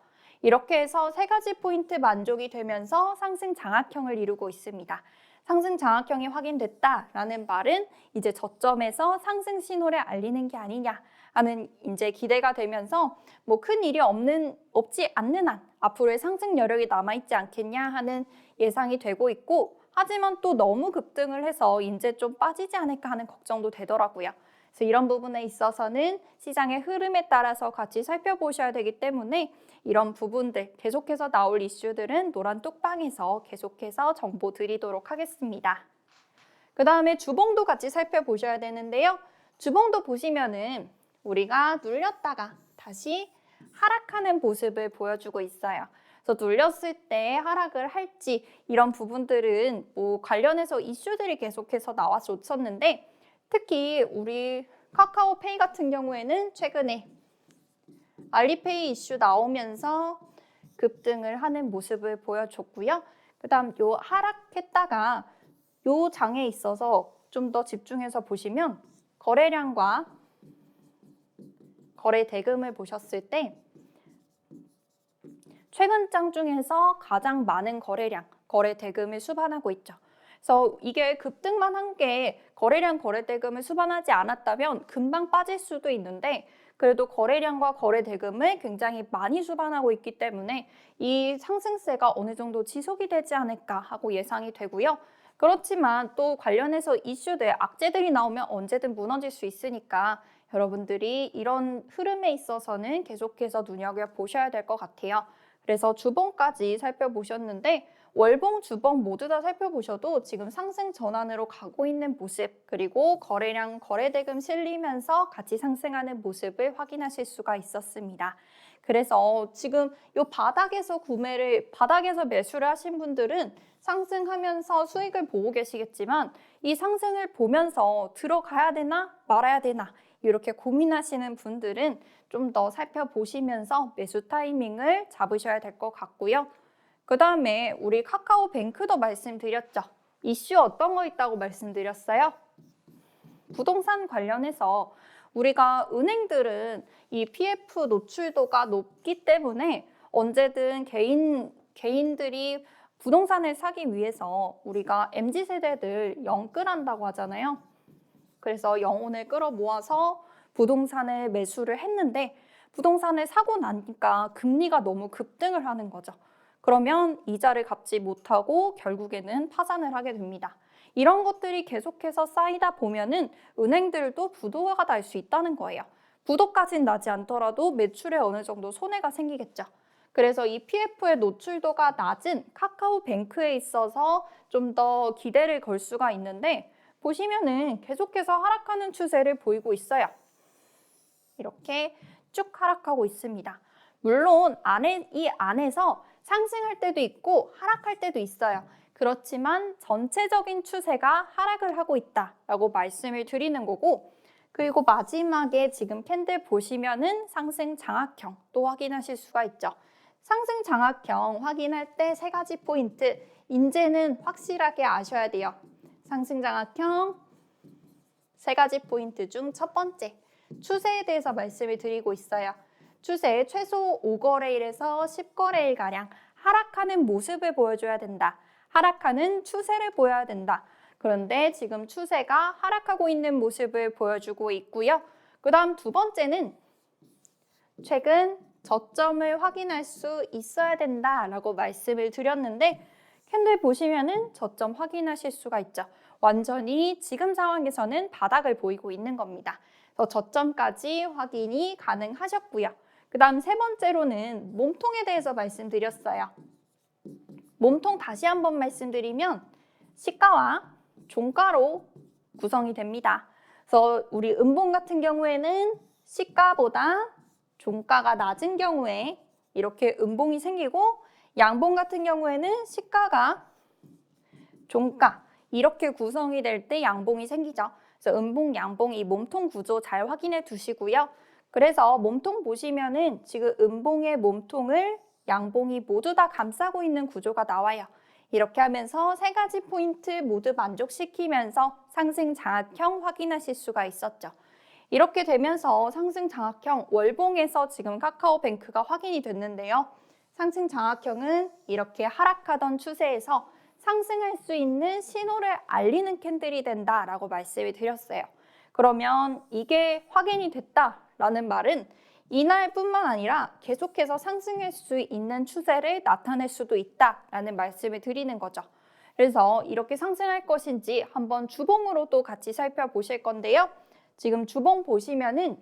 이렇게 해서 세 가지 포인트 만족이 되면서 상승 장악형을 이루고 있습니다. 상승 장악형이 확인됐다라는 말은 이제 저점에서 상승 신호를 알리는 게 아니냐 하는 이제 기대가 되면서 뭐 큰 일이 없지 않는 한 앞으로의 상승 여력이 남아있지 않겠냐 하는 예상이 되고 있고, 하지만 또 너무 급등을 해서 이제 좀 빠지지 않을까 하는 걱정도 되더라고요. 그래서 이런 부분에 있어서는 시장의 흐름에 따라서 같이 살펴보셔야 되기 때문에 이런 부분들, 계속해서 나올 이슈들은 노란 톡방에서 계속해서 정보 드리도록 하겠습니다. 그 다음에 주봉도 같이 살펴보셔야 되는데요. 주봉도 보시면은 우리가 눌렸다가 다시 하락하는 모습을 보여주고 있어요. 그래서 눌렸을 때 하락을 할지 이런 부분들은 뭐 관련해서 이슈들이 계속해서 나왔었는데, 특히 우리 카카오페이 같은 경우에는 최근에 알리페이 이슈 나오면서 급등을 하는 모습을 보여줬고요. 그 다음 요 하락했다가 요 장에 있어서 좀 더 집중해서 보시면 거래량과 거래 대금을 보셨을 때 최근 장 중에서 가장 많은 거래량, 거래 대금을 수반하고 있죠. 그래서 이게 급등만 한 게 거래량, 거래 대금을 수반하지 않았다면 금방 빠질 수도 있는데, 그래도 거래량과 거래 대금을 굉장히 많이 수반하고 있기 때문에 이 상승세가 어느 정도 지속이 되지 않을까 하고 예상이 되고요. 그렇지만 또 관련해서 이슈들, 악재들이 나오면 언제든 무너질 수 있으니까 여러분들이 이런 흐름에 있어서는 계속해서 눈여겨보셔야 될 것 같아요. 그래서 주봉까지 살펴보셨는데 월봉, 주봉 모두 다 살펴보셔도 지금 상승 전환으로 가고 있는 모습, 그리고 거래량, 거래대금 실리면서 같이 상승하는 모습을 확인하실 수가 있었습니다. 그래서 지금 이 바닥에서 매수를 하신 분들은 상승하면서 수익을 보고 계시겠지만, 이 상승을 보면서 들어가야 되나 말아야 되나 이렇게 고민하시는 분들은 좀 더 살펴보시면서 매수 타이밍을 잡으셔야 될 것 같고요. 그 다음에 우리 카카오뱅크도 말씀드렸죠. 이슈 어떤 거 있다고 말씀드렸어요? 부동산 관련해서 우리가 은행들은 이 PF 노출도가 높기 때문에 언제든 개인들이 부동산을 사기 위해서 우리가 MZ세대들 영끌한다고 하잖아요. 그래서 영혼을 끌어모아서 부동산을 매수를 했는데 부동산을 사고 나니까 금리가 너무 급등을 하는 거죠. 그러면 이자를 갚지 못하고 결국에는 파산을 하게 됩니다. 이런 것들이 계속해서 쌓이다 보면은 은행들도 부도가 날 수 있다는 거예요. 부도까지는 나지 않더라도 매출에 어느 정도 손해가 생기겠죠. 그래서 이 PF의 노출도가 낮은 카카오뱅크에 있어서 좀 더 기대를 걸 수가 있는데, 보시면은 계속해서 하락하는 추세를 보이고 있어요. 이렇게 쭉 하락하고 있습니다. 물론 이 안에서 상승할 때도 있고 하락할 때도 있어요. 그렇지만 전체적인 추세가 하락을 하고 있다라고 말씀을 드리는 거고, 그리고 마지막에 지금 캔들 보시면은 상승 장악형 또 확인하실 수가 있죠. 상승 장악형 확인할 때 세 가지 포인트, 이제는 확실하게 아셔야 돼요. 상승 장악형 세 가지 포인트 중 첫 번째, 추세에 대해서 말씀을 드리고 있어요. 추세 최소 5거래일에서 10거래일가량 하락하는 모습을 보여줘야 된다. 하락하는 추세를 보여야 된다. 그런데 지금 추세가 하락하고 있는 모습을 보여주고 있고요. 그 다음 두 번째는 최근 저점을 확인할 수 있어야 된다라고 말씀을 드렸는데, 캔들 보시면은 저점 확인하실 수가 있죠. 완전히 지금 상황에서는 바닥을 보이고 있는 겁니다. 그래서 저점까지 확인이 가능하셨고요. 그 다음 세 번째로는 몸통에 대해서 말씀드렸어요. 몸통 다시 한번 말씀드리면 시가와 종가로 구성이 됩니다. 그래서 우리 음봉 같은 경우에는 시가보다 종가가 낮은 경우에 이렇게 음봉이 생기고, 양봉 같은 경우에는 시가가 종가 이렇게 구성이 될 때 양봉이 생기죠. 그래서 음봉, 양봉 이 몸통 구조 잘 확인해 두시고요. 그래서 몸통 보시면은 지금 음봉의 몸통을 양봉이 모두 다 감싸고 있는 구조가 나와요. 이렇게 하면서 세 가지 포인트 모두 만족시키면서 상승 장악형 확인하실 수가 있었죠. 이렇게 되면서 상승 장악형 월봉에서 지금 카카오뱅크가 확인이 됐는데요. 상승 장악형은 이렇게 하락하던 추세에서 상승할 수 있는 신호를 알리는 캔들이 된다라고 말씀을 드렸어요. 그러면 이게 확인이 됐다라는 말은 이날뿐만 아니라 계속해서 상승할 수 있는 추세를 나타낼 수도 있다라는 말씀을 드리는 거죠. 그래서 이렇게 상승할 것인지 한번 주봉으로도 같이 살펴보실 건데요. 지금 주봉 보시면은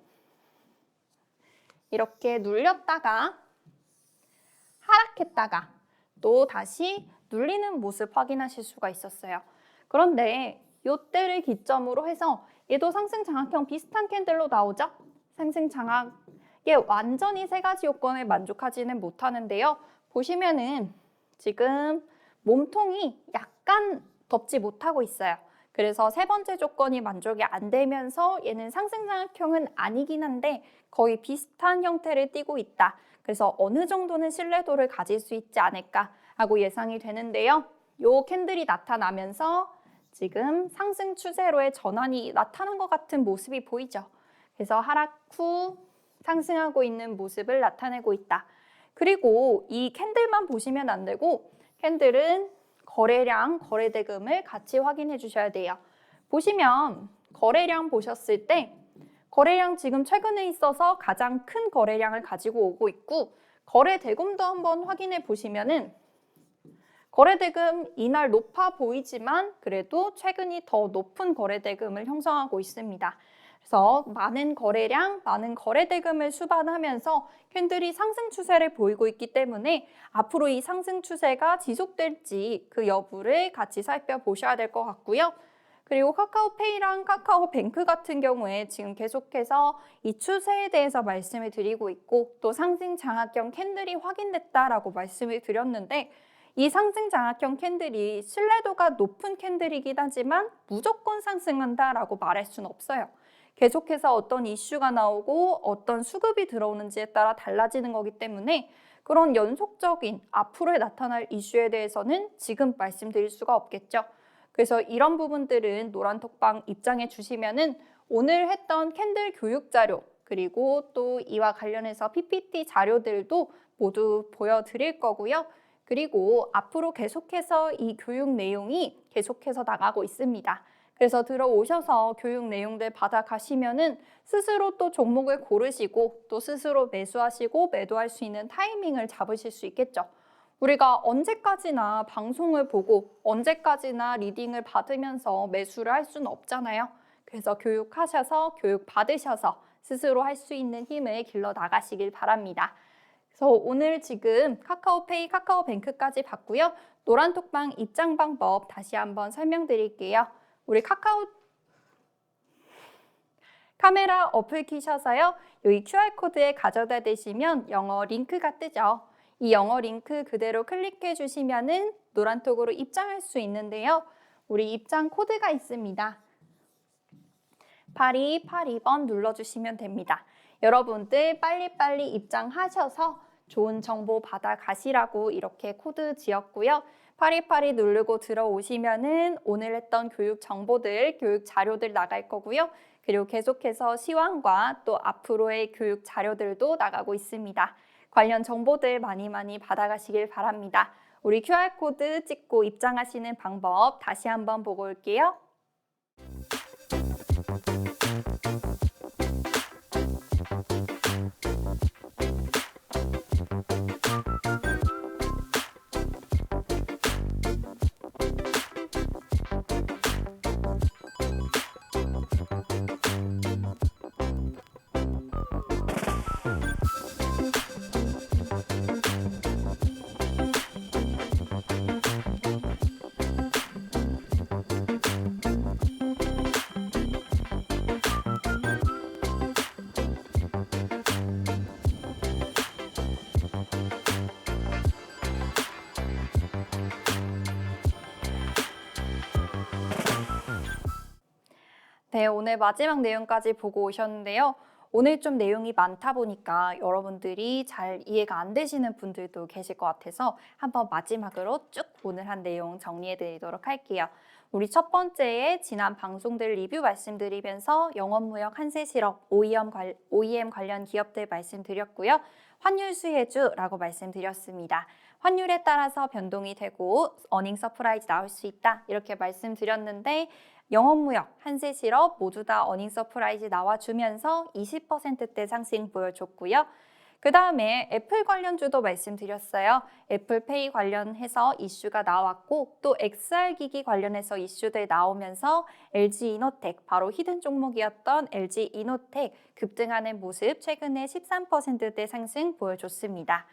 이렇게 눌렸다가 하락했다가 또 다시 눌리는 모습 확인하실 수가 있었어요. 그런데 이때를 기점으로 해서 얘도 상승 장악형 비슷한 캔들로 나오죠? 상승 장악에 완전히 세 가지 요건을 만족하지는 못하는데요. 보시면은 지금 몸통이 약간 덮지 못하고 있어요. 그래서 세 번째 조건이 만족이 안 되면서 얘는 상승 장악형은 아니긴 한데 거의 비슷한 형태를 띠고 있다. 그래서 어느 정도는 신뢰도를 가질 수 있지 않을까 하고 예상이 되는데요. 요 캔들이 나타나면서 지금 상승 추세로의 전환이 나타난 것 같은 모습이 보이죠. 그래서 하락 후 상승하고 있는 모습을 나타내고 있다. 그리고 이 캔들만 보시면 안 되고 캔들은 거래량, 거래대금을 같이 확인해 주셔야 돼요. 보시면 거래량 보셨을 때 거래량 지금 최근에 있어서 가장 큰 거래량을 가지고 오고 있고 거래대금도 한번 확인해 보시면은 거래대금 이날 높아 보이지만 그래도 최근이 더 높은 거래대금을 형성하고 있습니다. 그래서 많은 거래량, 많은 거래대금을 수반하면서 캔들이 상승 추세를 보이고 있기 때문에 앞으로 이 상승 추세가 지속될지 그 여부를 같이 살펴보셔야 될 것 같고요. 그리고 카카오페이랑 카카오뱅크 같은 경우에 지금 계속해서 이 추세에 대해서 말씀을 드리고 있고 또 상승 장악형 캔들이 확인됐다라고 말씀을 드렸는데 이 상승 장악형 캔들이 신뢰도가 높은 캔들이긴 하지만 무조건 상승한다라고 말할 수는 없어요. 계속해서 어떤 이슈가 나오고 어떤 수급이 들어오는지에 따라 달라지는 거기 때문에 그런 연속적인 앞으로에 나타날 이슈에 대해서는 지금 말씀드릴 수가 없겠죠. 그래서 이런 부분들은 노란톡방 입장해 주시면은 오늘 했던 캔들 교육 자료 그리고 또 이와 관련해서 PPT 자료들도 모두 보여드릴 거고요. 그리고 앞으로 계속해서 이 교육 내용이 계속해서 나가고 있습니다. 그래서 들어오셔서 교육 내용들 받아가시면은 스스로 또 종목을 고르시고 또 스스로 매수하시고 매도할 수 있는 타이밍을 잡으실 수 있겠죠. 우리가 언제까지나 방송을 보고 언제까지나 리딩을 받으면서 매수를 할 수는 없잖아요. 그래서 교육하셔서 교육 받으셔서 스스로 할 수 있는 힘을 길러 나가시길 바랍니다. 그래서 오늘 지금 카카오페이, 카카오뱅크까지 봤고요. 노란톡방 입장 방법 다시 한번 설명드릴게요. 우리 카메라 어플 키셔서요. 여기 QR코드에 가져다 대시면 영어 링크가 뜨죠. 이 영어 링크 그대로 클릭해 주시면은 노란톡으로 입장할 수 있는데요. 우리 입장 코드가 있습니다. 8282번 눌러주시면 됩니다. 여러분들 빨리빨리 입장하셔서 좋은 정보 받아 가시라고 이렇게 코드 지었고요. 8282 누르고 들어오시면은 오늘 했던 교육 정보들, 교육 자료들 나갈 거고요. 그리고 계속해서 시황과 또 앞으로의 교육 자료들도 나가고 있습니다. 관련 정보들 많이 받아가시길 바랍니다. 우리 QR코드 찍고 입장하시는 방법 다시 한번 보고 올게요. 네, 오늘 마지막 내용까지 보고 오셨는데요. 오늘 좀 내용이 많다 보니까 여러분들이 잘 이해가 안 되시는 분들도 계실 것 같아서 한번 마지막으로 쭉 오늘 한 내용 정리해 드리도록 할게요. 우리 첫 번째에 지난 방송들 리뷰 말씀드리면서 영업무역 한세실업, OEM 관련 기업들 말씀드렸고요. 환율 수혜주라고 말씀드렸습니다. 환율에 따라서 변동이 되고 어닝 서프라이즈 나올 수 있다 이렇게 말씀드렸는데 영업무역, 한세실업 모두 다 어닝 서프라이즈 나와주면서 20%대 상승 보여줬고요. 그 다음에 애플 관련주도 말씀드렸어요. 애플페이 관련해서 이슈가 나왔고 또 XR 기기 관련해서 이슈들 나오면서 LG이노텍, 바로 히든 종목이었던 LG이노텍 급등하는 모습 최근에 13%대 상승 보여줬습니다.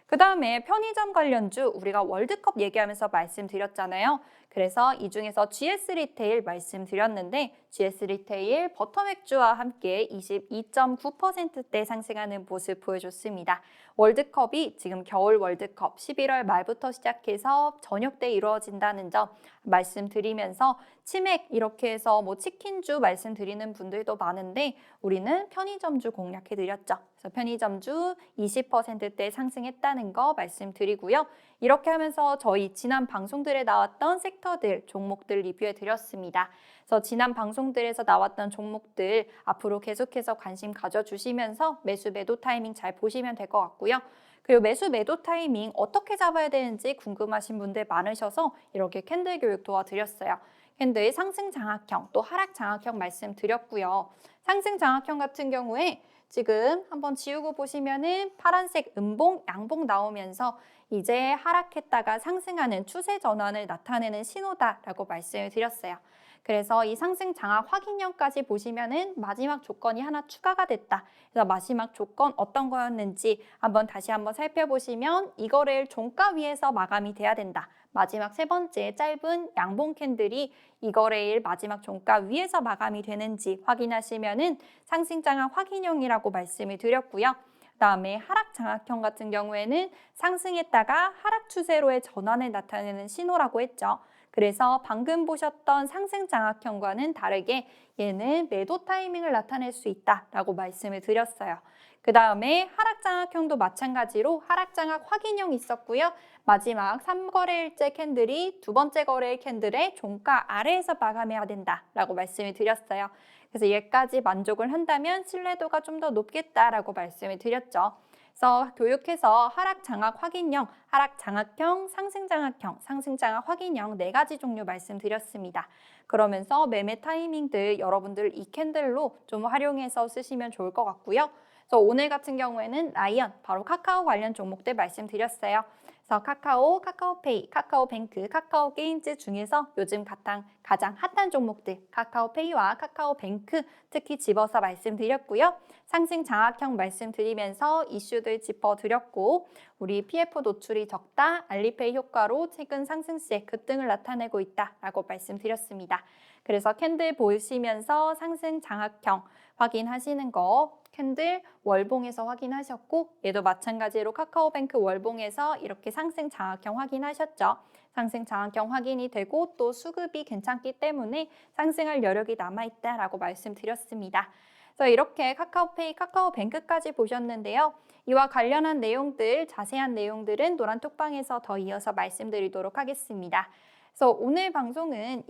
그 다음에 편의점 관련주 우리가 월드컵 얘기하면서 말씀드렸잖아요. 그래서 이 중에서 GS 리테일 말씀드렸는데 GS 리테일 버터맥주와 함께 22.9%대 상승하는 모습 보여줬습니다. 월드컵이 지금 겨울 월드컵 11월 말부터 시작해서 저녁 때 이루어진다는 점 말씀드리면서 치맥 이렇게 해서 치킨주 말씀드리는 분들도 많은데 우리는 편의점주 공략해드렸죠. 그래서 편의점주 20%대 상승했다는 거 말씀드리고요. 이렇게 하면서 저희 지난 방송들에 나왔던 섹터들, 종목들 리뷰해드렸습니다. 그래서 지난 방송들에서 나왔던 종목들 앞으로 계속해서 관심 가져주시면서 매수 매도 타이밍 잘 보시면 될 것 같고요. 그리고 매수 매도 타이밍 어떻게 잡아야 되는지 궁금하신 분들 많으셔서 이렇게 캔들 교육 도와드렸어요. 캔들 상승 장악형 또 하락 장악형 말씀드렸고요. 상승 장악형 같은 경우에 지금 한번 지우고 보시면은 파란색 음봉, 양봉 나오면서 이제 하락했다가 상승하는 추세 전환을 나타내는 신호다라고 말씀을 드렸어요. 그래서 이 상승 장악 확인형까지 보시면은 마지막 조건이 하나 추가가 됐다. 그래서 마지막 조건 어떤 거였는지 다시 한번 살펴보시면 이거를 종가 위에서 마감이 돼야 된다. 마지막 세 번째 짧은 양봉 캔들이 이 거래일 마지막 종가 위에서 마감이 되는지 확인하시면은 상승 장악 확인형이라고 말씀을 드렸고요. 그다음에 하락 장악형 같은 경우에는 상승했다가 하락 추세로의 전환을 나타내는 신호라고 했죠. 그래서 방금 보셨던 상승 장악형과는 다르게 얘는 매도 타이밍을 나타낼 수 있다라고 말씀을 드렸어요. 그 다음에 하락 장악형도 마찬가지로 하락 장악 확인형이 있었고요. 마지막 3거래일째 캔들이 두 번째 거래일 캔들의 종가 아래에서 마감해야 된다라고 말씀을 드렸어요. 그래서 얘까지 만족을 한다면 신뢰도가 좀 더 높겠다라고 말씀을 드렸죠. 그래서 교육해서 하락 장악 확인형, 하락 장악형, 상승 장악형, 상승 장악 확인형 4가지 종류 말씀드렸습니다. 그러면서 매매 타이밍들 여러분들 이 캔들로 좀 활용해서 쓰시면 좋을 것 같고요. 그래서 오늘 같은 경우에는 라이언, 바로 카카오 관련 종목들 말씀드렸어요. 그래서 카카오, 카카오페이, 카카오뱅크, 카카오게임즈 중에서 요즘 가장 핫한 종목들 카카오페이와 카카오뱅크 특히 집어서 말씀드렸고요. 상승 장악형 말씀드리면서 이슈들 짚어드렸고 우리 PF 노출이 적다, 알리페이 효과로 최근 상승세 급등을 나타내고 있다라고 말씀드렸습니다. 그래서 캔들 보시면서 상승 장악형 확인하시는 거 캔들 월봉에서 확인하셨고 얘도 마찬가지로 카카오뱅크 월봉에서 이렇게 상승 장악형 확인하셨죠. 상승 장악형 확인이 되고 또 수급이 괜찮기 때문에 상승할 여력이 남아있다라고 말씀드렸습니다. 그래서 이렇게 카카오페이, 카카오뱅크까지 보셨는데요. 이와 관련한 내용들, 자세한 내용들은 노란톡방에서 더 이어서 말씀드리도록 하겠습니다. 그래서 오늘 방송은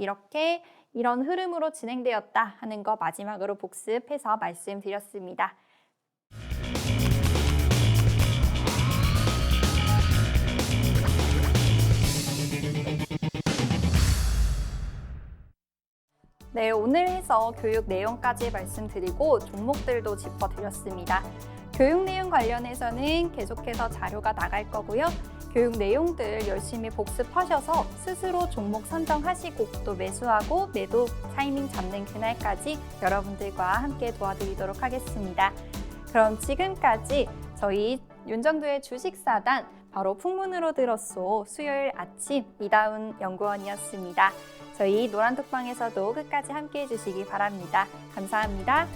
이런 흐름으로 진행되었다 하는 거 마지막으로 복습해서 말씀드렸습니다. 네, 오늘 해서 교육 내용까지 말씀드리고 종목들도 짚어드렸습니다. 교육 내용 관련해서는 계속해서 자료가 나갈 거고요. 교육 내용들 열심히 복습하셔서 스스로 종목 선정하시고 또 매수하고 매도 타이밍 잡는 그날까지 여러분들과 함께 도와드리도록 하겠습니다. 그럼 지금까지 저희 윤정도의 주식사단 바로 풍문으로 들었소 수요일 아침 이다운 연구원이었습니다. 저희 노란톡방에서도 끝까지 함께해 주시기 바랍니다. 감사합니다.